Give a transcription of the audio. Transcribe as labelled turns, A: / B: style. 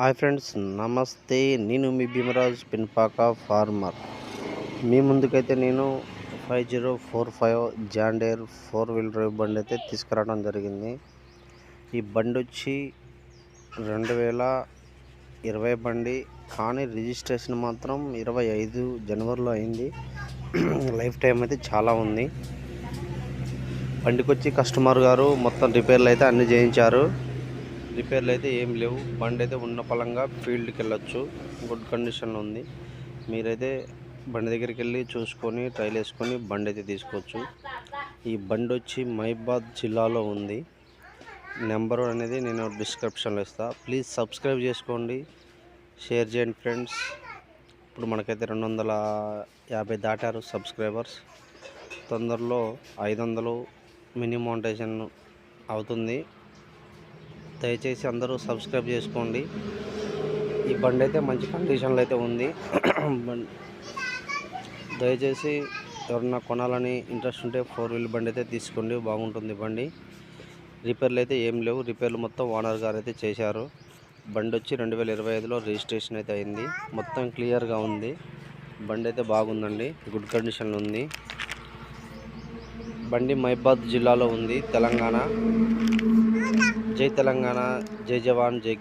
A: Hi friends, నమస్తే. నేను మీ Bhimraj పిన్పాక farmer. మీ ముందుకైతే నేను 5045 జాండేర్ 4-wheel drive బండి అయితే తీసుకురావడం జరిగింది. ఈ బండి వచ్చి 2020 బండి, కానీ రిజిస్ట్రేషన్ మాత్రం 25 జనవరిలో అయింది. లైఫ్ టైం అయితే చాలా ఉంది. బండికి వచ్చి కస్టమర్ గారు మొత్తం రిపేర్లు అయితే అన్నీ చేయించారు. రిపేర్లు అయితే ఏం లేవు. బండి అయితే ఉన్న పలంగా ఫీల్డ్కి వెళ్ళొచ్చు, గుడ్ కండిషన్లో ఉంది. మీరైతే బండి దగ్గరికి వెళ్ళి చూసుకొని ట్రైల్ వేసుకొని బండి అయితే తీసుకోవచ్చు. ఈ బండి వచ్చి మహబాద్ జిల్లాలో ఉంది. నెంబరు అనేది నేను డిస్క్రిప్షన్లో ఇస్తాను. ప్లీజ్ సబ్స్క్రైబ్ చేసుకోండి, షేర్ చేయండి ఫ్రెండ్స్. ఇప్పుడు మనకైతే 250 దాటారు సబ్స్క్రైబర్స్. తొందరలో 500 మినిమం మోనిటైజేషన్ అవుతుంది. దయచేసి అందరూ సబ్స్క్రైబ్ చేసుకోండి. ఈ బండి అయితే మంచి కండిషన్లో అయితే ఉంది. దయచేసి ఎవరన్నా కొనాలని ఇంట్రెస్ట్ ఉంటే 4-wheel బండి అయితే తీసుకోండి, బాగుంటుంది బండి. రిపేర్లు అయితే ఏం లేవు. రిపేర్లు మొత్తం ఓనర్ గారు అయితే చేశారు. బండి వచ్చి 2025లో రిజిస్ట్రేషన్ అయితే అయింది. మొత్తం క్లియర్గా ఉంది. బండి అయితే బాగుందండి, గుడ్ కండిషన్లో ఉంది. బండి మహబాద్ జిల్లాలో ఉంది, తెలంగాణ. జై తెలంగాణ, జై జవాన్, జై కిసాన్.